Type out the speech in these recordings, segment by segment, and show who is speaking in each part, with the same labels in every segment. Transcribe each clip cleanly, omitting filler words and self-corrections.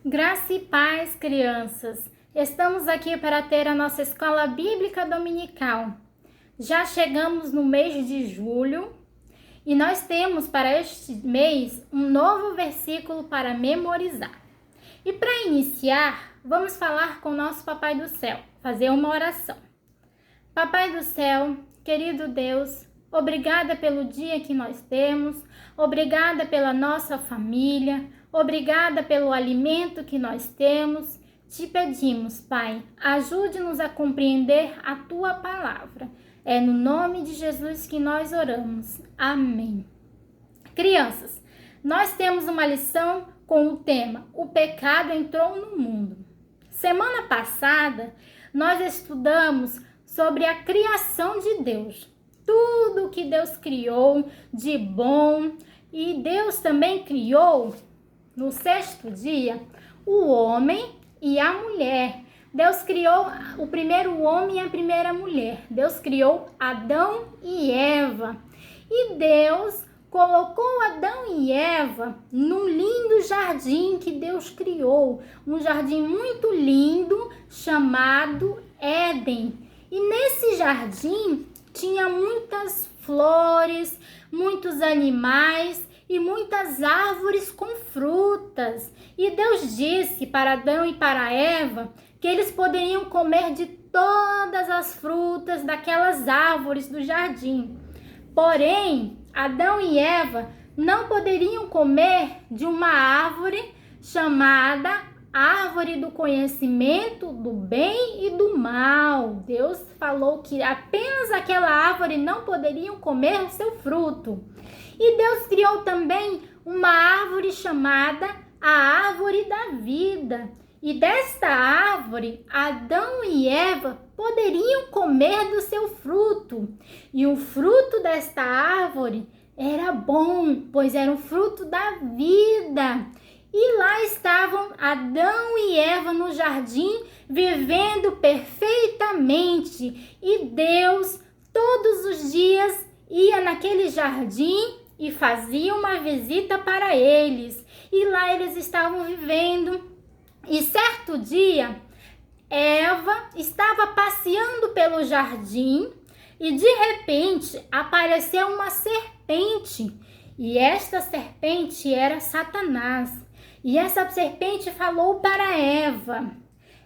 Speaker 1: Graça e paz, crianças! Estamos aqui para ter a nossa escola bíblica dominical. Já chegamos no mês de julho e nós temos para este mês um novo versículo para memorizar. E para iniciar, vamos falar com o nosso Papai do Céu, fazer uma oração. Papai do Céu, querido Deus, obrigada pelo dia que nós temos, obrigada pela nossa família, obrigada pelo alimento que nós temos. Te pedimos, Pai, ajude-nos a compreender a Tua palavra. É no nome de Jesus que nós oramos. Amém. Crianças, nós temos uma lição com o tema O pecado entrou no mundo. Semana passada, nós estudamos sobre a criação de Deus. Tudo que Deus criou de bom, e Deus também criou no sexto dia o homem e a mulher. Deus criou o primeiro homem e a primeira mulher. Deus criou Adão e Eva. E Deus colocou Adão e Eva num lindo jardim que Deus criou. Um jardim muito lindo chamado Éden. E nesse jardim tinha muitas flores, muitos animais e muitas árvores com frutas. E Deus disse para Adão e para Eva que eles poderiam comer de todas as frutas daquelas árvores do jardim. Porém, Adão e Eva não poderiam comer de uma árvore chamada árvore do conhecimento do bem e do mal. Deus falou que apenas aquela árvore não poderiam comer o seu fruto. E Deus criou também uma árvore chamada a árvore da vida. E desta árvore, Adão e Eva poderiam comer do seu fruto. E o fruto desta árvore era bom, pois era o fruto da vida. E lá estavam Adão e Eva no jardim, vivendo perfeitamente. E Deus, todos os dias, ia naquele jardim e fazia uma visita para eles. E lá eles estavam vivendo. E certo dia, Eva estava passeando pelo jardim e de repente apareceu uma serpente. E esta serpente era Satanás. E essa serpente falou para Eva: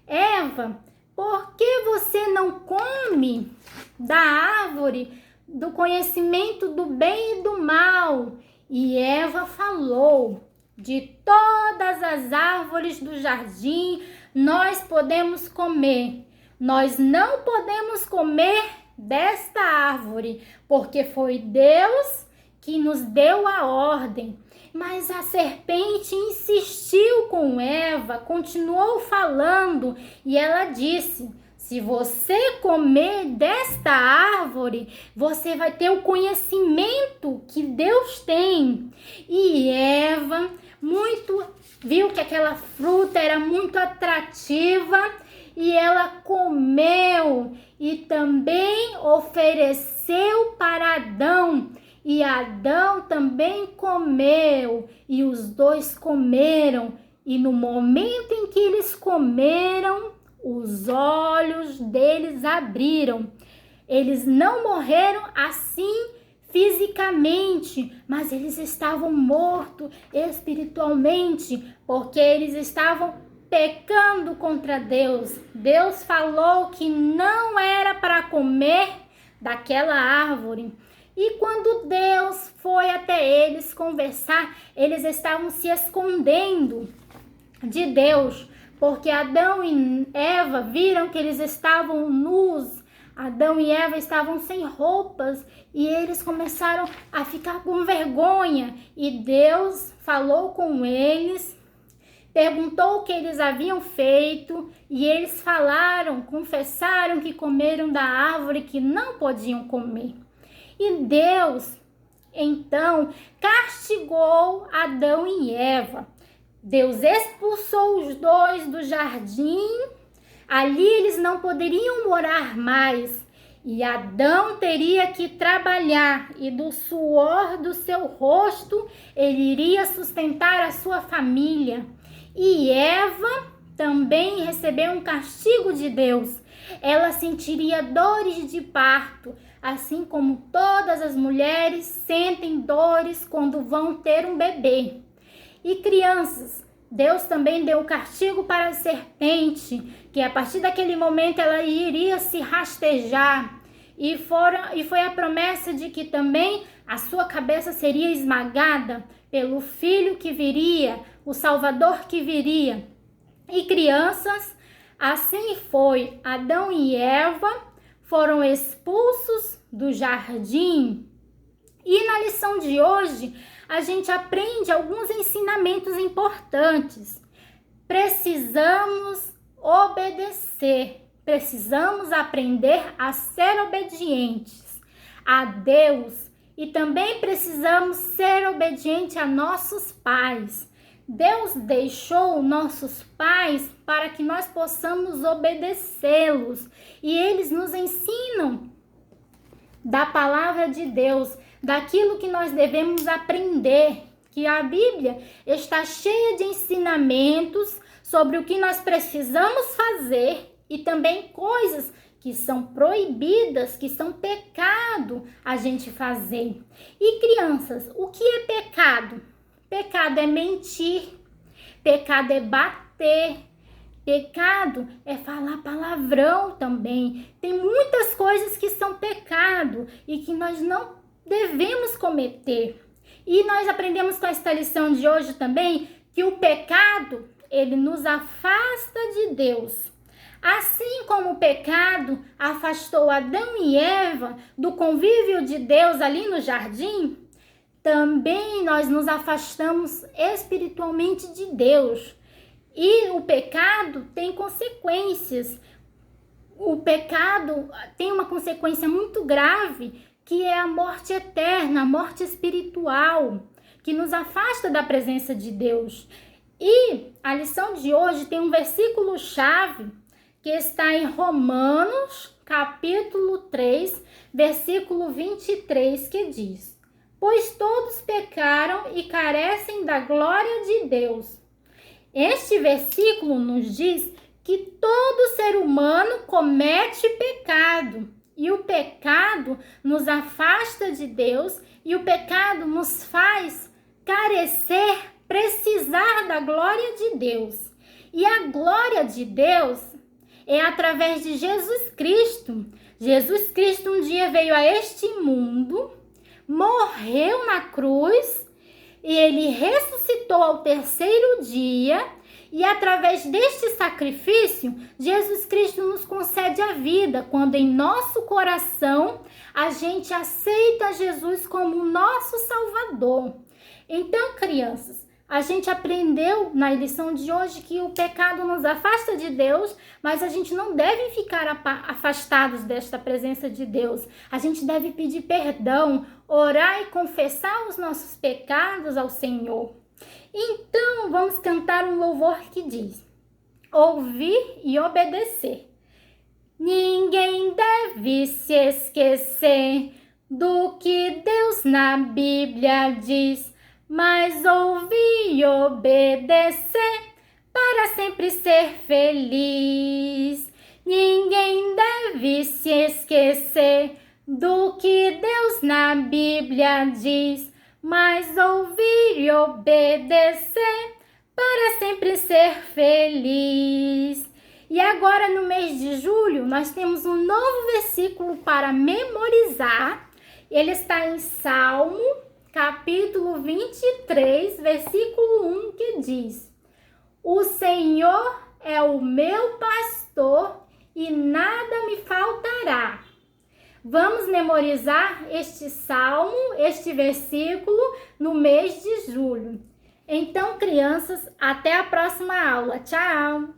Speaker 1: Eva, por que você não come da árvore do conhecimento do bem e do mal? E Eva falou: de todas as árvores do jardim nós podemos comer. Nós não podemos comer desta árvore, porque foi Deus que nos deu a ordem. Mas a serpente insistiu com Eva, continuou falando e ela disse: se você comer desta árvore, você vai ter o conhecimento que Deus tem. E Eva viu que aquela fruta era muito atrativa e ela comeu e também ofereceu para Adão. E Adão também comeu, e os dois comeram, e no momento em que eles comeram, os olhos deles abriram. Eles não morreram assim fisicamente, mas eles estavam mortos espiritualmente, porque eles estavam pecando contra Deus. Deus falou que não era para comer daquela árvore. E quando Deus foi até eles conversar, eles estavam se escondendo de Deus, porque Adão e Eva viram que eles estavam nus. Adão e Eva estavam sem roupas e eles começaram a ficar com vergonha. E Deus falou com eles, perguntou o que eles haviam feito e eles falaram, confessaram que comeram da árvore que não podiam comer. E Deus, então, castigou Adão e Eva. Deus expulsou os dois do jardim. Ali eles não poderiam morar mais. E Adão teria que trabalhar. E do suor do seu rosto, ele iria sustentar a sua família. E Eva também recebeu um castigo de Deus. Ela sentiria dores de parto, assim como todas as mulheres sentem dores quando vão ter um bebê. E crianças, Deus também deu castigo para a serpente, que a partir daquele momento ela iria se rastejar. E foi a promessa de que também a sua cabeça seria esmagada pelo filho que viria, o Salvador que viria. E crianças, assim foi. Adão e Eva foram expulsos do jardim. E na lição de hoje, a gente aprende alguns ensinamentos importantes. Precisamos obedecer. Precisamos aprender a ser obedientes a Deus. E também precisamos ser obedientes a nossos pais. Deus deixou nossos pais para que nós possamos obedecê-los. E eles nos ensinam da palavra de Deus, daquilo que nós devemos aprender. Que a Bíblia está cheia de ensinamentos sobre o que nós precisamos fazer e também coisas que são proibidas, que são pecado a gente fazer. E crianças, o que é pecado? Pecado é mentir, pecado é bater, pecado é falar palavrão também. Tem muitas coisas que são pecado e que nós não devemos cometer. E nós aprendemos com esta lição de hoje também que o pecado, ele nos afasta de Deus. Assim como o pecado afastou Adão e Eva do convívio de Deus ali no jardim, também nós nos afastamos espiritualmente de Deus. E o pecado tem consequências. O pecado tem uma consequência muito grave, que é a morte eterna, a morte espiritual, que nos afasta da presença de Deus. E a lição de hoje tem um versículo-chave que está em Romanos, capítulo 3, versículo 23, que diz: pois todos pecaram e carecem da glória de Deus. Este versículo nos diz que todo ser humano comete pecado. E o pecado nos afasta de Deus e o pecado nos faz carecer, precisar da glória de Deus. E a glória de Deus é através de Jesus Cristo. Jesus Cristo um dia veio a este mundo, morreu na cruz e ele ressuscitou ao terceiro dia. E através deste sacrifício, Jesus Cristo nos concede a vida, quando em nosso coração a gente aceita Jesus como nosso Salvador. Então, crianças, a gente aprendeu na lição de hoje que o pecado nos afasta de Deus, mas a gente não deve ficar afastados desta presença de Deus. A gente deve pedir perdão, orar e confessar os nossos pecados ao Senhor. Então, vamos cantar um louvor que diz: ouvir e obedecer. Ninguém deve se esquecer do que Deus na Bíblia diz, mas ouvir e obedecer para sempre ser feliz. Ninguém deve se esquecer do que Deus na Bíblia diz, mas ouvir e obedecer para sempre ser feliz. E agora, no mês de julho, nós temos um novo versículo para memorizar. Ele está em Salmo, capítulo 23, versículo 1, que diz: o Senhor é o meu pastor e nada me faltará. Vamos memorizar este salmo, este versículo, no mês de julho. Então, crianças, até a próxima aula. Tchau!